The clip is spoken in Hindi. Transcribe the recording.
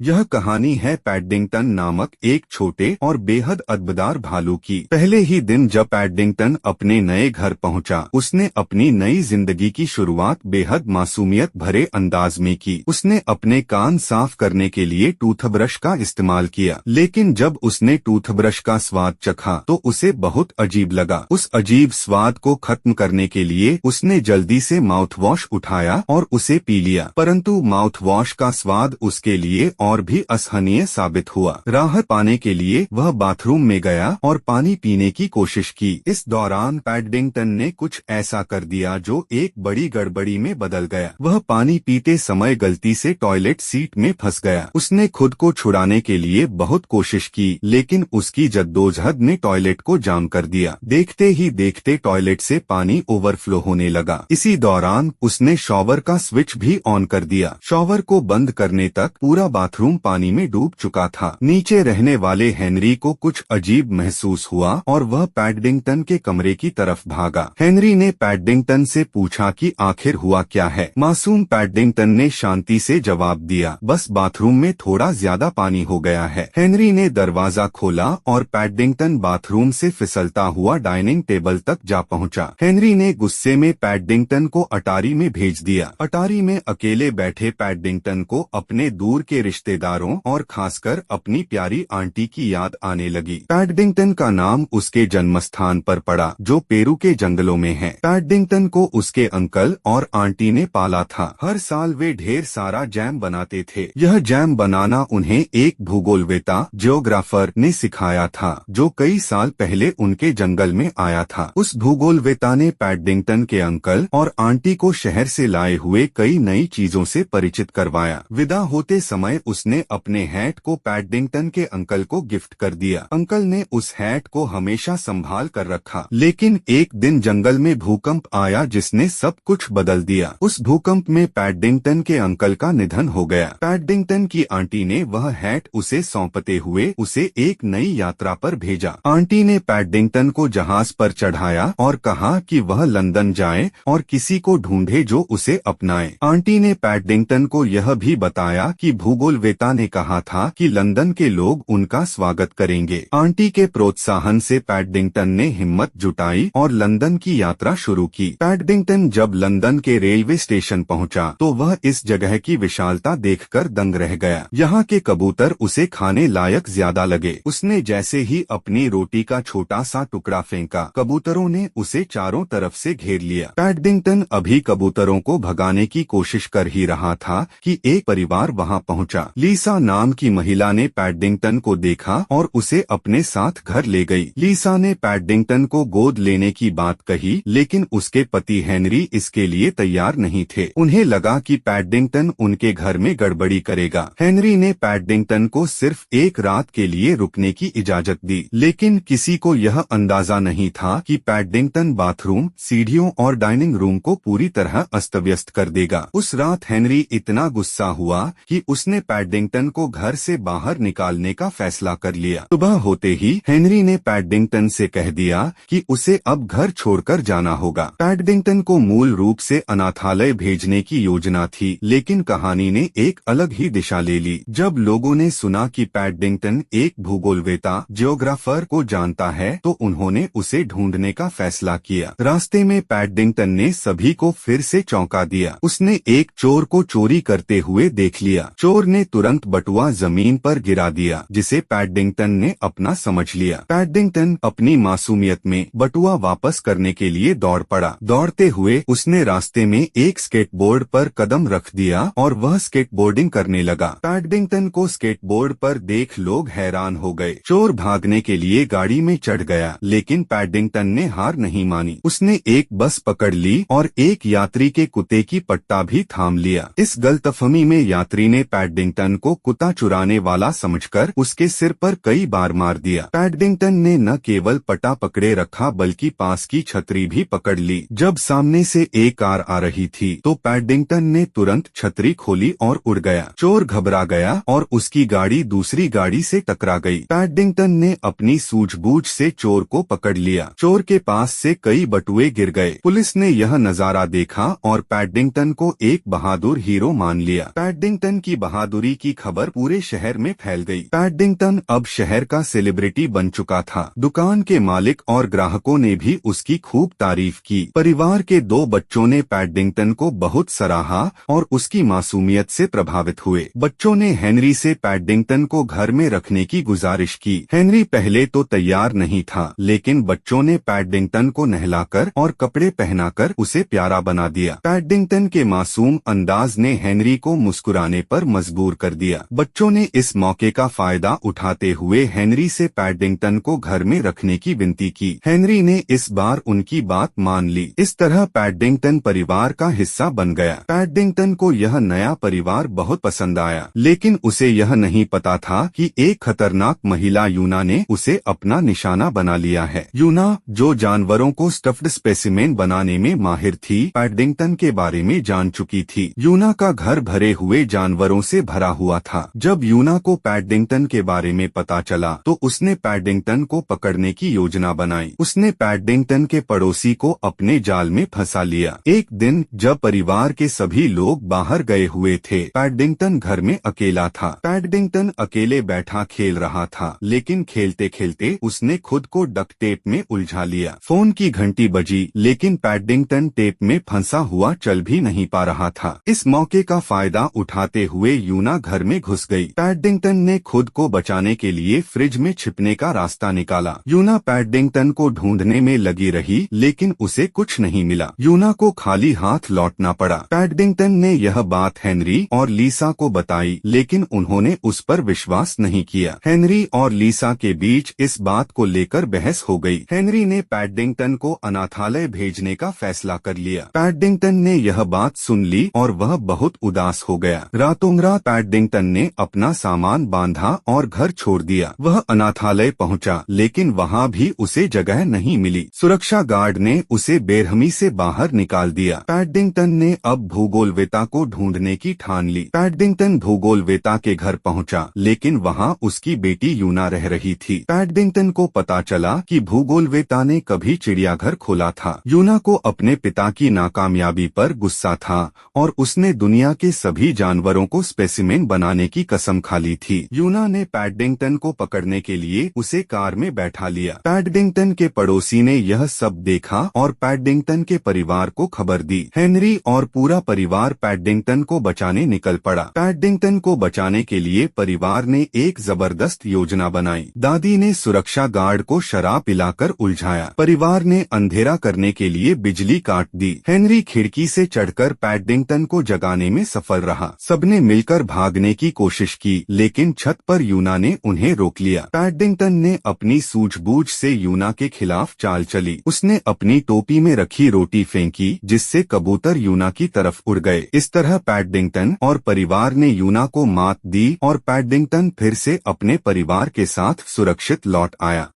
यह कहानी है पैडिंगटन नामक एक छोटे और बेहद अद्भुतदार भालू की। पहले ही दिन जब पैडिंगटन अपने नए घर पहुंचा, उसने अपनी नई जिंदगी की शुरुआत बेहद मासूमियत भरे अंदाज में की। उसने अपने कान साफ करने के लिए टूथब्रश का इस्तेमाल किया, लेकिन जब उसने टूथब्रश का स्वाद चखा तो उसे बहुत अजीब लगा। उस अजीब स्वाद को खत्म करने के लिए उसने जल्दी से माउथवॉश उठाया और उसे पी लिया, परंतु माउथवॉश का स्वाद उसके लिए और भी असहनीय साबित हुआ। राहत पाने के लिए वह बाथरूम में गया और पानी पीने की कोशिश की। इस दौरान पैडिंगटन ने कुछ ऐसा कर दिया जो एक बड़ी गड़बड़ी में बदल गया। वह पानी पीते समय गलती से टॉयलेट सीट में फंस गया। उसने खुद को छुड़ाने के लिए बहुत कोशिश की, लेकिन उसकी जद्दोजहद ने टॉयलेट को जाम कर दिया। देखते ही देखते टॉयलेट से पानी ओवरफ्लो होने लगा। इसी दौरान उसने शॉवर का स्विच भी ऑन कर दिया। शॉवर को बंद करने तक पूरा बाथरूम पानी में डूब चुका था। नीचे रहने वाले हेनरी को कुछ अजीब महसूस हुआ और वह पैडिंगटन के कमरे की तरफ भागा। हेनरी ने पैडिंगटन से पूछा कि आखिर हुआ क्या है। मासूम पैडिंगटन ने शांति से जवाब दिया, बस बाथरूम में थोड़ा ज्यादा पानी हो गया है। हेनरी ने दरवाजा खोला और पैडिंगटन बाथरूम से फिसलता हुआ डाइनिंग टेबल तक जा पहुंचा। हेनरी ने गुस्से में पैडिंगटन को अटारी में भेज दिया। अटारी में अकेले बैठे पैडिंगटन को अपने दूर के रिश्तेदारों और खासकर अपनी प्यारी आंटी की याद आने लगी। पैडिंगटन का नाम उसके जन्मस्थान पर पड़ा, जो पेरू के जंगलों में है। पैडिंगटन को उसके अंकल और आंटी ने पाला था। हर साल वे ढेर सारा जैम बनाते थे। यह जैम बनाना उन्हें एक भूगोलवेता जियोग्राफर ने सिखाया था, जो कई साल पहले उनके जंगल में आया था। उस भूगोलवेता ने पैडिंगटन के अंकल और आंटी को शहर से लाए हुए कई नई चीजों से परिचित करवाया। विदा होते समय उसने अपने हैट को पैडिंगटन के अंकल को गिफ्ट कर दिया। अंकल ने उस हैट को हमेशा संभाल कर रखा, लेकिन एक दिन जंगल में भूकंप आया जिसने सब कुछ बदल दिया। उस भूकंप में पैडिंगटन के अंकल का निधन हो गया। पैडिंगटन की आंटी ने वह हैट उसे सौंपते हुए उसे एक नई यात्रा पर भेजा। आंटी ने पैडिंगटन को जहाज पर चढ़ाया और कहा कि वह लंदन जाए और किसी को ढूंढे जो उसे अपनाए। आंटी ने पैडिंगटन को यह भी बताया कि भूगोलवेता ने कहा था कि लंदन के लोग उनका स्वागत करेंगे। आंटी के प्रोत्साहन से पैडिंगटन ने हिम्मत जुटाई और लंदन की यात्रा शुरू की। पैडिंगटन जब लंदन के रेलवे स्टेशन पहुंचा तो वह इस जगह की विशालता देखकर दंग रह गया। यहाँ के कबूतर उसे खाने लायक ज्यादा लगे। उसने जैसे ही अपनी रोटी का छोटा सा टुकड़ा फेंका, कबूतरों ने उसे चारों तरफ से घेर लिया। पैडिंगटन अभी कबूतरों को भगाने की कोशिश कर ही रहा था कि एक परिवार वहां पहुंचा। लीसा नाम की महिला ने पैडिंगटन को देखा और उसे अपने साथ घर ले गई। लीसा ने पैडिंगटन को गोद लेने की बात कही, लेकिन उसके पति हेनरी इसके लिए तैयार नहीं थे। उन्हें लगा कि पैडिंगटन उनके घर में गड़बड़ी करेगा। हेनरी ने पैडिंगटन को सिर्फ एक रात के लिए रुकने की इजाजत दी, लेकिन किसी को यह अंदाजा नहीं था कि पैडिंगटन बाथरूम, सीढ़ियों और डाइनिंग रूम को पूरी तरह अस्त व्यस्त कर देगा। उस रात हेनरी इतना गुस्सा हुआ कि उसने पैडिंगटन को घर से बाहर निकालने का फैसला कर लिया। सुबह होते ही हेनरी ने पैडिंगटन से कह दिया कि उसे अब घर छोड़कर जाना होगा। पैडिंगटन को मूल रूप से अनाथालय भेजने की योजना थी, लेकिन कहानी ने एक अलग ही दिशा ले ली। जब लोगों ने सुना कि पैडिंगटन एक भूगोलवेता जियोग्राफर को जानता है, तो उन्होंने उसे ढूंढने का फैसला किया। रास्ते में पैडिंगटन ने सभी को फिर से चौंका दिया। उसने एक चोर को चोरी करते हुए देख लिया। चोर ने तुरंत बटुआ जमीन पर गिरा दिया, जिसे पैडिंगटन ने अपना समझ लिया। पैडिंगटन अपनी मासूमियत में बटुआ वापस करने के लिए दौड़ पड़ा। दौड़ते हुए उसने रास्ते में एक स्केटबोर्ड पर कदम रख दिया और वह स्केटबोर्डिंग करने लगा। पैडिंगटन को स्केटबोर्ड पर देख लोग हैरान हो गए। चोर भागने के लिए गाड़ी में चढ़ गया, लेकिन पैडिंगटन ने हार नहीं मानी। उसने एक बस पकड़ ली और एक यात्री के कुत्ते की पट्टा भी थाम लिया। इस गलतफहमी में यात्री ने पैडिंगटन को कुत्ता चुराने वाला समझकर उसके सिर पर कई बार मार दिया। पैडिंगटन ने न केवल पट्टा पकड़े रखा बल्कि पास की छतरी भी पकड़ ली। जब सामने से एक कार आ रही थी तो पैडिंगटन ने तुरंत छतरी खोली और उड़ गया। चोर घबरा गया और उसकी गाड़ी दूसरी गाड़ी से टकरा गई। पैडिंगटन ने अपनी सूझबूझ से चोर को पकड़ लिया। चोर के पास से कई बटुए गिर गए। पुलिस ने यह नजारा देखा और पैडिंगटन को एक बहादुर हीरो मान लिया। पैडिंगटन की बहादुरी चोरी की खबर पूरे शहर में फैल गई। पैडिंगटन अब शहर का सेलिब्रिटी बन चुका था। दुकान के मालिक और ग्राहकों ने भी उसकी खूब तारीफ की। परिवार के 2 बच्चों ने पैडिंगटन को बहुत सराहा और उसकी मासूमियत से प्रभावित हुए। बच्चों ने हेनरी से पैडिंगटन को घर में रखने की गुजारिश की। हेनरी पहले तो तैयार नहीं था, लेकिन बच्चों ने पैडिंगटन को नहलाकर और कपड़े पहनाकर उसे प्यारा बना दिया। पैडिंगटन के मासूम अंदाज ने हेनरी को मुस्कुराने पर मजबूर कर दिया। बच्चों ने इस मौके का फायदा उठाते हुए हेनरी से पैडिंगटन को घर में रखने की विनती की। हेनरी ने इस बार उनकी बात मान ली। इस तरह पैडिंगटन परिवार का हिस्सा बन गया। पैडिंगटन को यह नया परिवार बहुत पसंद आया, लेकिन उसे यह नहीं पता था कि एक खतरनाक महिला यूना ने उसे अपना निशाना बना लिया है। यूना, जो जानवरों को स्टफ्ड स्पेसिमेन बनाने में माहिर थी, पैडिंगटन के बारे में जान चुकी थी। यूना का घर भरे हुए जानवरों से भरा हुआ था। जब यूना को पैडिंगटन के बारे में पता चला तो उसने पैडिंगटन को पकड़ने की योजना बनाई। उसने पैडिंगटन के पड़ोसी को अपने जाल में फंसा लिया। एक दिन जब परिवार के सभी लोग बाहर गए हुए थे, पैडिंगटन घर में अकेला था। पैडिंगटन अकेले बैठा खेल रहा था, लेकिन खेलते खेलते उसने खुद को डक्ट टेप में उलझा लिया। फोन की घंटी बजी, लेकिन पैडिंगटन टेप में फंसा हुआ चल भी नहीं पा रहा था। इस मौके का फायदा उठाते हुए यूना घर में घुस गई। पैडिंगटन ने खुद को बचाने के लिए फ्रिज में छिपने का रास्ता निकाला। यूना पैडिंगटन को ढूंढने में लगी रही, लेकिन उसे कुछ नहीं मिला। यूना को खाली हाथ लौटना पड़ा। पैडिंगटन ने यह बात हेनरी और लीसा को बताई, लेकिन उन्होंने उस पर विश्वास नहीं किया। हेनरी और लीसा के बीच इस बात को लेकर बहस हो गई। हेनरी ने पैडिंगटन को अनाथालय भेजने का फैसला कर लिया। पैडिंगटन ने यह बात सुन ली और वह बहुत उदास हो गया। रातों रात पैडिंगटन ने अपना सामान बांधा और घर छोड़ दिया। वह अनाथालय पहुंचा, लेकिन वहां भी उसे जगह नहीं मिली। सुरक्षा गार्ड ने उसे बेरहमी से बाहर निकाल दिया। पैडिंगटन ने अब भूगोलवेता को ढूंढने की ठान ली। पैडिंगटन भूगोलवेता के घर पहुंचा, लेकिन वहां उसकी बेटी यूना रह रही थी। पैडिंगटन को पता चला कि भूगोलवेता ने कभी चिड़ियाघर खोला था। यूना को अपने पिता की नाकामयाबी पर गुस्सा था और उसने दुनिया के सभी जानवरों को स्पेसिमेन बनाने की कसम खा ली थी। यूना ने पैडिंगटन को पकड़ने के लिए उसे कार में बैठा लिया। पैडिंगटन के पड़ोसी ने यह सब देखा और पैडिंगटन के परिवार को खबर दी। हेनरी और पूरा परिवार पैडिंगटन को बचाने निकल पड़ा। पैडिंगटन को बचाने के लिए परिवार ने एक जबरदस्त योजना बनाई। दादी ने सुरक्षा गार्ड को शराब पिलाकर उलझाया। परिवार ने अंधेरा करने के लिए बिजली काट दी। हेनरी खिड़की से चढ़कर पैडिंगटन को जगाने में सफल रहा। सबने मिलकर भागने की कोशिश की, लेकिन छत पर यूना ने उन्हें रोक लिया। पैडिंगटन ने अपनी सूझबूझ से यूना के खिलाफ चाल चली। उसने अपनी टोपी में रखी रोटी फेंकी, जिससे कबूतर यूना की तरफ उड़ गए। इस तरह पैडिंगटन और परिवार ने यूना को मात दी और पैडिंगटन फिर से अपने परिवार के साथ सुरक्षित लौट आया।